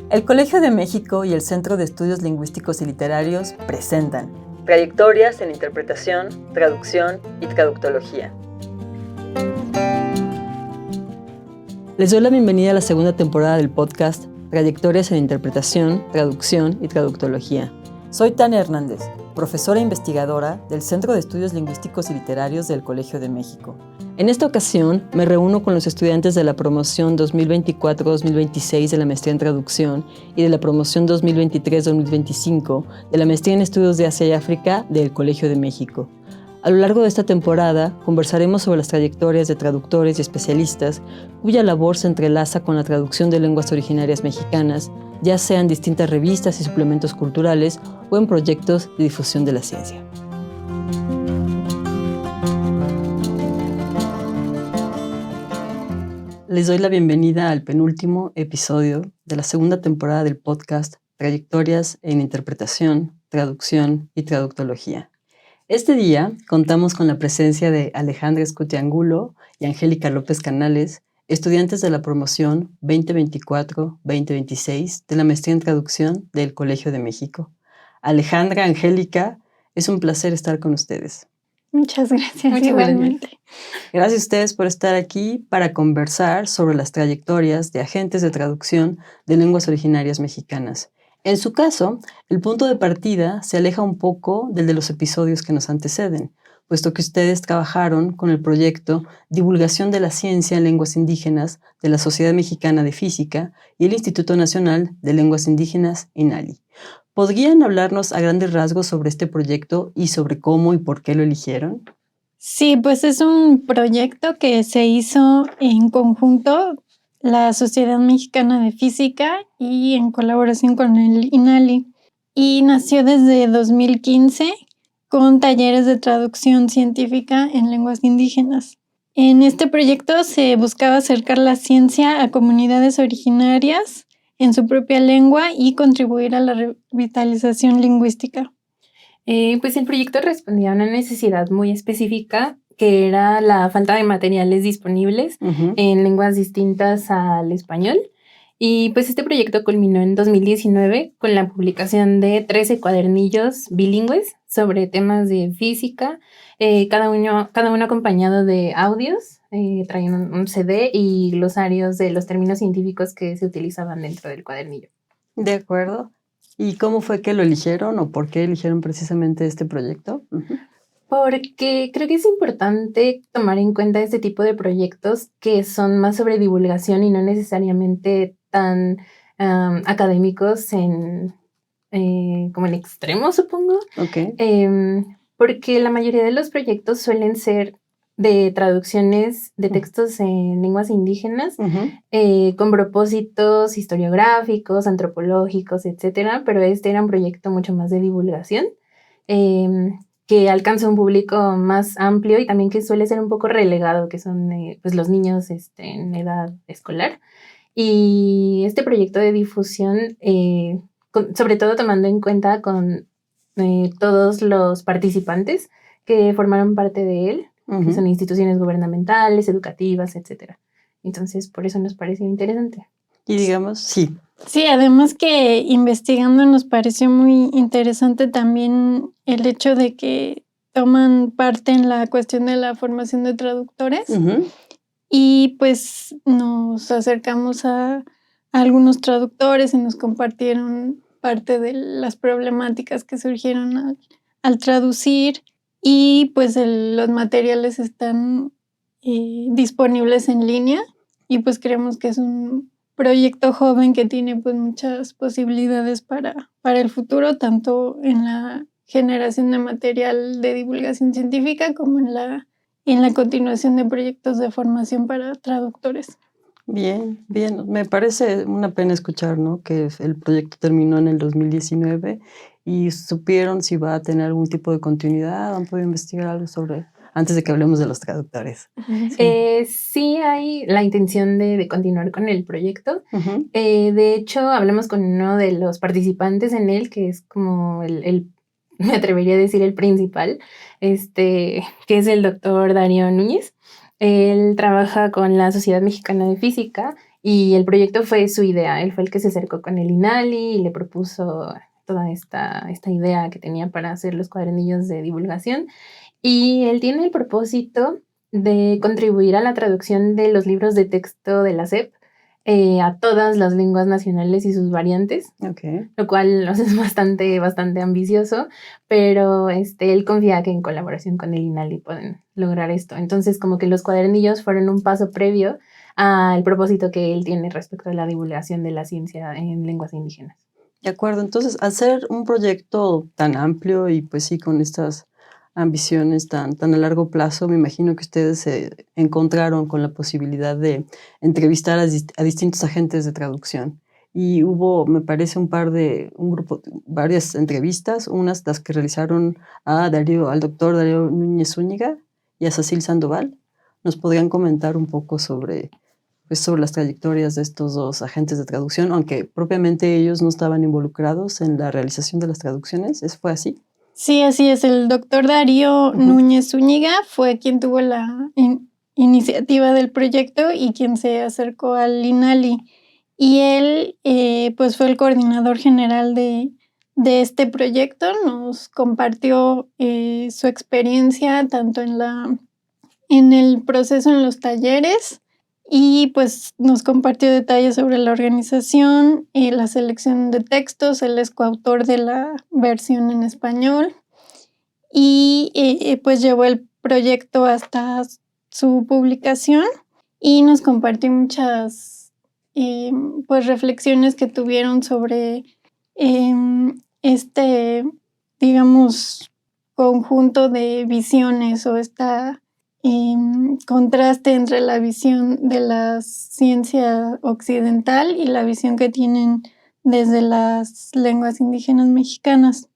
El Colegio de México y el Centro de Estudios Lingüísticos y Literarios presentan Trayectorias en Interpretación, Traducción y Traductología. Les doy la bienvenida a la segunda temporada del podcast Trayectorias en Interpretación, Traducción y Traductología. Soy Tania Hernández, profesora e investigadora del Centro de Estudios Lingüísticos y Literarios del Colegio de México. En esta ocasión me reúno con los estudiantes de la promoción 2024-2026 de la maestría en traducción y de la promoción 2023-2025 de la maestría en estudios de Asia y África del Colegio de México. A lo largo de esta temporada conversaremos sobre las trayectorias de traductores y especialistas cuya labor se entrelaza con la traducción de lenguas originarias mexicanas, ya sea en distintas revistas y suplementos culturales o en proyectos de difusión de la ciencia. Les doy la bienvenida al penúltimo episodio de la segunda temporada del podcast Trayectorias en Interpretación, Traducción y Traductología. Este día contamos con la presencia de Alejandra Escuti Angulo y Angélica López Canales, estudiantes de la promoción 2024-2026 de la maestría en traducción del Colegio de México. Alejandra, Angélica, es un placer estar con ustedes. Muchas gracias, igualmente. Gracias a ustedes por estar aquí para conversar sobre las trayectorias de agentes de traducción de lenguas originarias mexicanas. En su caso, el punto de partida se aleja un poco del de los episodios que nos anteceden, puesto que ustedes trabajaron con el proyecto Divulgación de la Ciencia en Lenguas Indígenas de la Sociedad Mexicana de Física y el Instituto Nacional de Lenguas Indígenas, INALI. ¿Podrían hablarnos a grandes rasgos sobre este proyecto y sobre cómo y por qué lo eligieron? Sí, pues es un proyecto que se hizo en conjunto la Sociedad Mexicana de Física y en colaboración con el INALI. Y nació desde 2015 con talleres de traducción científica en lenguas indígenas. En este proyecto se buscaba acercar la ciencia a comunidades originarias en su propia lengua y contribuir a la revitalización lingüística. Pues el proyecto respondía a una necesidad muy específica, que era la falta de materiales disponibles en lenguas distintas al español. Y pues este proyecto culminó en 2019 con la publicación de 13 cuadernillos bilingües sobre temas de física, cada uno acompañado de audios, traían un CD y glosarios de los términos científicos que se utilizaban dentro del cuadernillo. De acuerdo. ¿Y cómo fue que lo eligieron o por qué eligieron precisamente este proyecto? Porque creo que es importante tomar en cuenta este tipo de proyectos que son más sobre divulgación y no necesariamente tan académicos como en extremo, supongo. Okay. Porque la mayoría de los proyectos suelen ser de traducciones de textos en lenguas indígenas con propósitos historiográficos, antropológicos, etcétera, pero este era un proyecto mucho más de divulgación que alcanza un público más amplio y también que suele ser un poco relegado, que son pues los niños en edad escolar. Y este proyecto de difusión, sobre todo tomando en cuenta con todos los participantes que formaron parte de él, que son instituciones gubernamentales, educativas, etcétera. Entonces, por eso nos pareció interesante. Y digamos, sí. Sí, además que investigando nos pareció muy interesante también el hecho de que toman parte en la cuestión de la formación de traductores y pues nos acercamos a algunos traductores y nos compartieron parte de las problemáticas que surgieron al traducir. Y pues los materiales están disponibles en línea y pues creemos que es un proyecto joven que tiene pues muchas posibilidades para el futuro, tanto en la generación de material de divulgación científica como en la continuación de proyectos de formación para traductores. Bien, bien. Me parece una pena escuchar, ¿no?, que el proyecto terminó en el 2019 y supieron si va a tener algún tipo de continuidad. ¿Han podido investigar algo sobre, antes de que hablemos de los traductores? Sí hay la intención de continuar con el proyecto. De hecho, hablamos con uno de los participantes en él, que es como me atrevería a decir el principal, que es el doctor Darío Núñez. Él trabaja con la Sociedad Mexicana de Física y el proyecto fue su idea. Él fue el que se acercó con el INALI y le propuso toda esta idea que tenía para hacer los cuadernillos de divulgación. Y él tiene el propósito de contribuir a la traducción de los libros de texto de la SEP a todas las lenguas nacionales y sus variantes, lo cual es bastante ambicioso, pero él confía que en colaboración con el INALI pueden lograr esto. Entonces, como que los cuadernillos fueron un paso previo al propósito que él tiene respecto a la divulgación de la ciencia en lenguas indígenas. De acuerdo, entonces, al ser un proyecto tan amplio y pues sí, con estas ambiciones tan a largo plazo, me imagino que ustedes se encontraron con la posibilidad de entrevistar a distintos agentes de traducción. Y hubo, me parece, varias entrevistas, unas las que realizaron al doctor Darío Núñez Zúñiga y a Cecil Sandoval. ¿Nos podrían comentar un poco sobre las trayectorias de estos dos agentes de traducción, aunque propiamente ellos no estaban involucrados en la realización de las traducciones? ¿Fue así? Sí, así es. El doctor Darío Núñez Zúñiga fue quien tuvo la iniciativa del proyecto y quien se acercó al INALI. Y él pues fue el coordinador general de este proyecto. Nos compartió su experiencia tanto en el proceso en los talleres y pues nos compartió detalles sobre la organización y la selección de textos. Él es coautor de la versión en español y pues llevó el proyecto hasta su publicación y nos compartió muchas pues reflexiones que tuvieron sobre digamos, conjunto de visiones o contraste entre la visión de la ciencia occidental y la visión que tienen desde las lenguas indígenas mexicanas.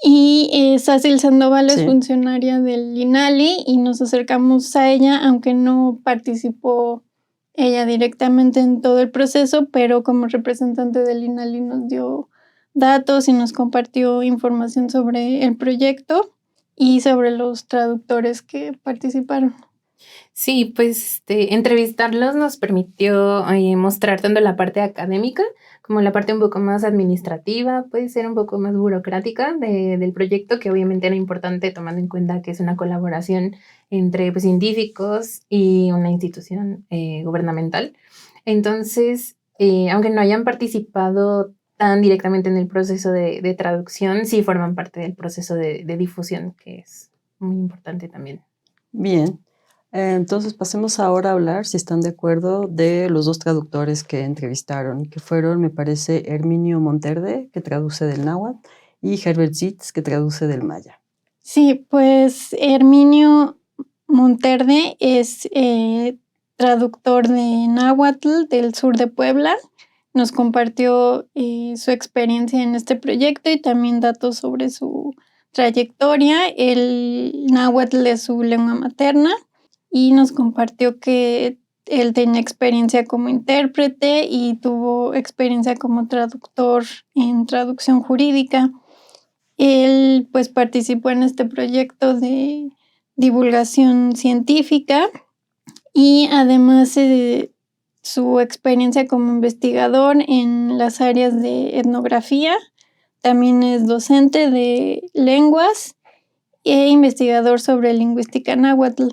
Y Cecil Sandoval es funcionaria del INALI y nos acercamos a ella, aunque no participó ella directamente en todo el proceso, pero como representante del INALI nos dio datos y nos compartió información sobre el proyecto y sobre los traductores que participaron. Sí, pues entrevistarlos nos permitió mostrar tanto la parte académica como la parte un poco más administrativa, puede ser un poco más burocrática del proyecto, que obviamente era importante tomando en cuenta que es una colaboración entre pues, científicos y una institución gubernamental. Entonces, aunque no hayan participado tan directamente en el proceso de traducción, sí forman parte del proceso de difusión, que es muy importante también. Bien. Entonces pasemos ahora a hablar, si están de acuerdo, de los dos traductores que entrevistaron, que fueron, me parece, Herminio Monterde, que traduce del náhuatl, y Herbert Zitz, que traduce del maya. Sí, pues Herminio Monterde es traductor de náhuatl del sur de Puebla. Nos compartió su experiencia en este proyecto y también datos sobre su trayectoria. El náhuatl es su lengua materna y nos compartió que él tenía experiencia como intérprete y tuvo experiencia como traductor en traducción jurídica. Él pues participó en este proyecto de divulgación científica y además su experiencia como investigador en las áreas de etnografía. También es docente de lenguas e investigador sobre lingüística náhuatl.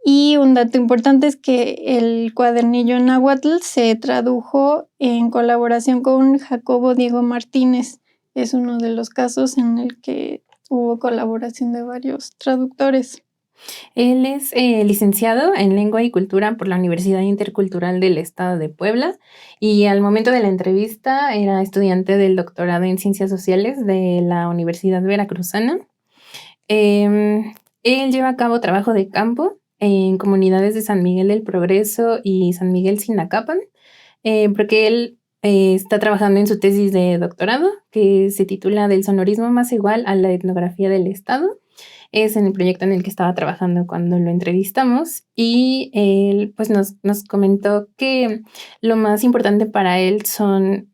Y un dato importante es que el cuadernillo náhuatl se tradujo en colaboración con Jacobo Diego Martínez. Es uno de los casos en el que hubo colaboración de varios traductores. Él es licenciado en Lengua y Cultura por la Universidad Intercultural del Estado de Puebla y al momento de la entrevista era estudiante del doctorado en Ciencias Sociales de la Universidad Veracruzana. Él lleva a cabo trabajo de campo en comunidades de San Miguel del Progreso y San Miguel Sinacapan, porque él está trabajando en su tesis de doctorado que se titula Del sonorismo más igual a la etnografía del Estado. Es en el proyecto en el que estaba trabajando cuando lo entrevistamos y él pues nos comentó que lo más importante para él son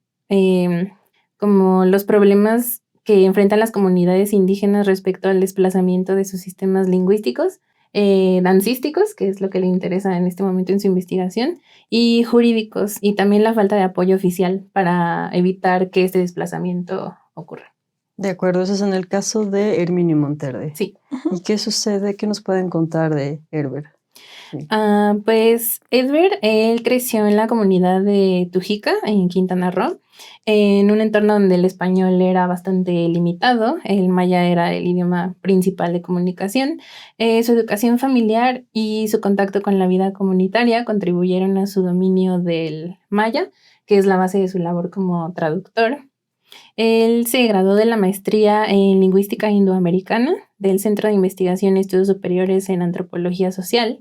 como los problemas que enfrentan las comunidades indígenas respecto al desplazamiento de sus sistemas lingüísticos dancísticos, que es lo que le interesa en este momento en su investigación, y jurídicos, y también la falta de apoyo oficial para evitar que este desplazamiento ocurra. De acuerdo, eso es en el caso de Herminio Monterde. Sí. ¿Y qué sucede? ¿Qué nos pueden contar de Herbert? Sí. Pues Edward, él creció en la comunidad de Tujica, en Quintana Roo, en un entorno donde el español era bastante limitado. El maya era el idioma principal de comunicación. Su educación familiar y su contacto con la vida comunitaria contribuyeron a su dominio del maya, que es la base de su labor como traductor. Él se graduó de la maestría en Lingüística Indoamericana del Centro de Investigación y Estudios Superiores en Antropología Social,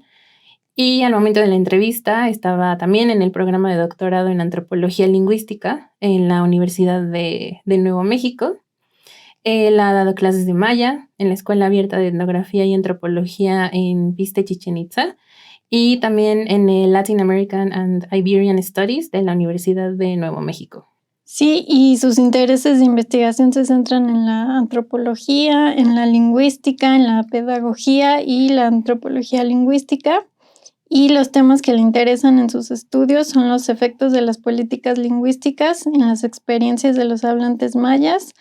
y al momento de la entrevista estaba también en el programa de doctorado en Antropología Lingüística en la Universidad de Nuevo México. Él ha dado clases de maya en la Escuela Abierta de Etnografía y Antropología en Piste, Chichén Itzá, y también en el Latin American and Iberian Studies de la Universidad de Nuevo México. Sí, y sus intereses de investigación se centran en la antropología, en la lingüística, en la pedagogía y la antropología lingüística. Y los temas que le interesan en sus estudios son los efectos de las políticas lingüísticas en las experiencias de los hablantes mayas,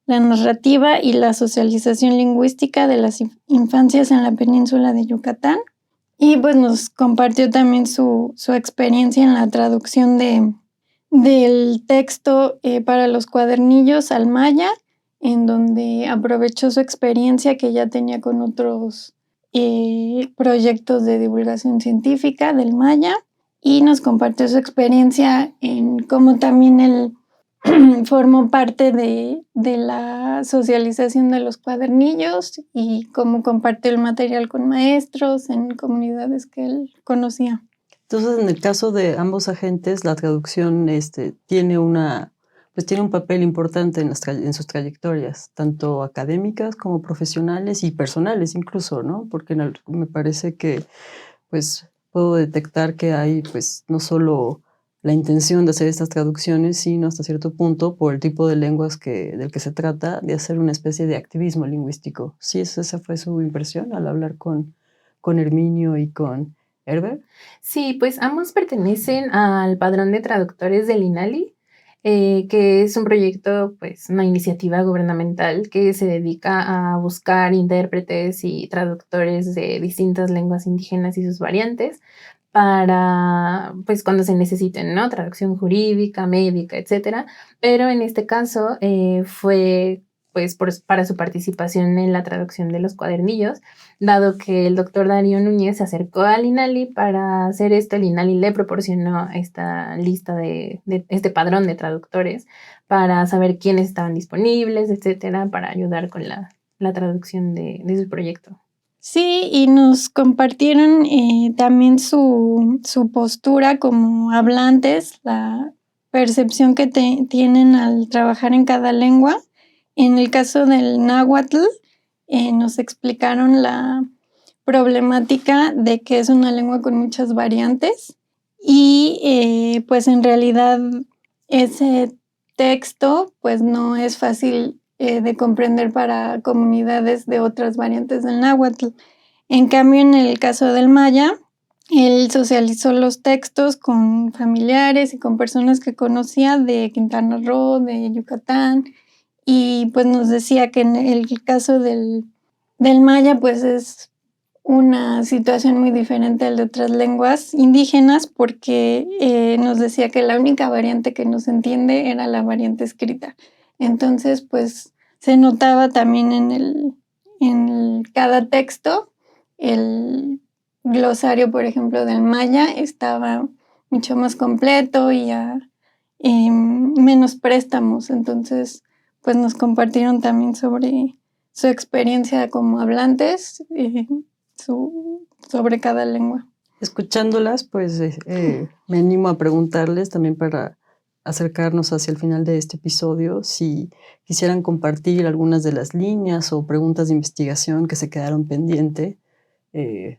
la narrativa y la socialización lingüística de las infancias en la península de Yucatán. Y pues nos compartió también su experiencia en la traducción del texto para los cuadernillos al maya, en donde aprovechó su experiencia que ya tenía con otros proyectos de divulgación científica del maya, y nos compartió su experiencia en cómo también él formó parte de la socialización de los cuadernillos y cómo compartió el material con maestros en comunidades que él conocía. Entonces, en el caso de ambos agentes, la traducción tiene un papel importante en sus trayectorias, tanto académicas como profesionales y personales incluso, ¿no? Porque me parece que pues puedo detectar que hay pues no solo la intención de hacer estas traducciones, sino hasta cierto punto, por el tipo de lenguas del que se trata, de hacer una especie de activismo lingüístico. ¿Sí esa fue su impresión al hablar con Herminio y con Herbert? Sí, pues ambos pertenecen al Padrón de Traductores del INALI, que es un proyecto, pues una iniciativa gubernamental que se dedica a buscar intérpretes y traductores de distintas lenguas indígenas y sus variantes para, pues cuando se necesiten, ¿no? Traducción jurídica, médica, etcétera. Pero en este caso fue pues para su participación en la traducción de los cuadernillos, dado que el doctor Darío Núñez se acercó al INALI para hacer esto. El INALI le proporcionó esta lista de este padrón de traductores para saber quiénes estaban disponibles, etcétera, para ayudar con la traducción de su proyecto. Sí, y nos compartieron también su postura como hablantes, la percepción que tienen al trabajar en cada lengua. En el caso del náhuatl, nos explicaron la problemática de que es una lengua con muchas variantes y pues en realidad ese texto pues no es fácil de comprender para comunidades de otras variantes del náhuatl. En cambio, en el caso del maya, él socializó los textos con familiares y con personas que conocía de Quintana Roo, de Yucatán, y pues nos decía que en el caso del maya pues es una situación muy diferente al de otras lenguas indígenas, porque nos decía que la única variante que nos entiende era la variante escrita. Entonces pues se notaba también en cada texto. El glosario, por ejemplo, del maya estaba mucho más completo y menos préstamos. Entonces pues nos compartieron también sobre su experiencia como hablantes, sobre cada lengua. Escuchándolas, pues me animo a preguntarles también para acercarnos hacia el final de este episodio si quisieran compartir algunas de las líneas o preguntas de investigación que se quedaron pendientes, que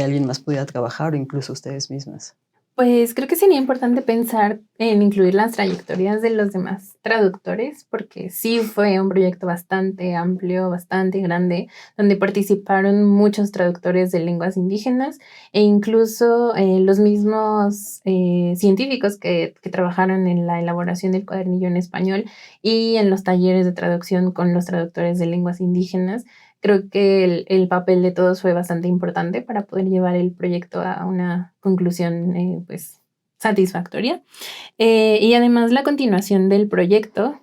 alguien más pudiera trabajar o incluso ustedes mismas. Pues creo que sería importante pensar en incluir las trayectorias de los demás traductores, porque sí fue un proyecto bastante amplio, bastante grande, donde participaron muchos traductores de lenguas indígenas e incluso los mismos científicos que trabajaron en la elaboración del cuadernillo en español y en los talleres de traducción con los traductores de lenguas indígenas. Creo que el papel de todos fue bastante importante para poder llevar el proyecto a una conclusión pues satisfactoria. Y además la continuación del proyecto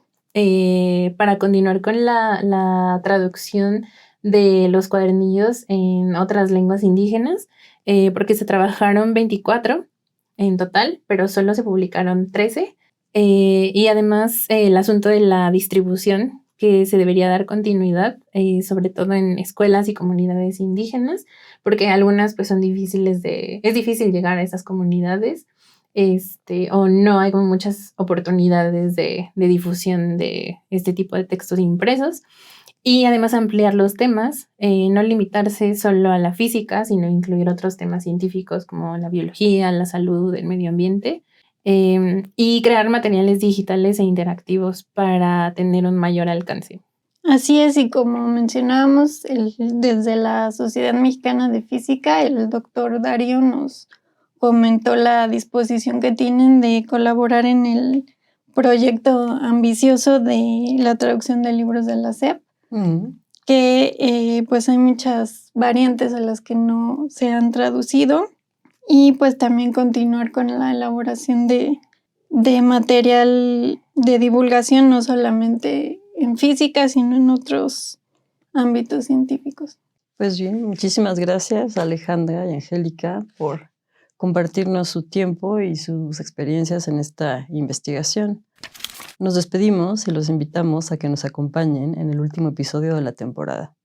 para continuar con la traducción de los cuadernillos en otras lenguas indígenas, porque se trabajaron 24 en total, pero solo se publicaron 13. Y además el asunto de la distribución, que se debería dar continuidad, sobre todo en escuelas y comunidades indígenas, porque algunas pues son difíciles es difícil llegar a esas comunidades, o no hay como muchas oportunidades de difusión de este tipo de textos impresos. Y además ampliar los temas, no limitarse solo a la física, sino incluir otros temas científicos como la biología, la salud, el medio ambiente. Y crear materiales digitales e interactivos para tener un mayor alcance. Así es, y como mencionábamos, desde la Sociedad Mexicana de Física, el doctor Darío nos comentó la disposición que tienen de colaborar en el proyecto ambicioso de la traducción de libros de la SEP, que pues hay muchas variantes a las que no se han traducido. Y pues también continuar con la elaboración de material de divulgación, no solamente en física, sino en otros ámbitos científicos. Pues bien, muchísimas gracias Alejandra y Angélica por compartirnos su tiempo y sus experiencias en esta investigación. Nos despedimos y los invitamos a que nos acompañen en el último episodio de la temporada.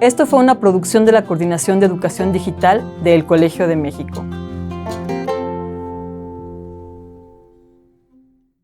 Esto fue una producción de la Coordinación de Educación Digital del Colegio de México.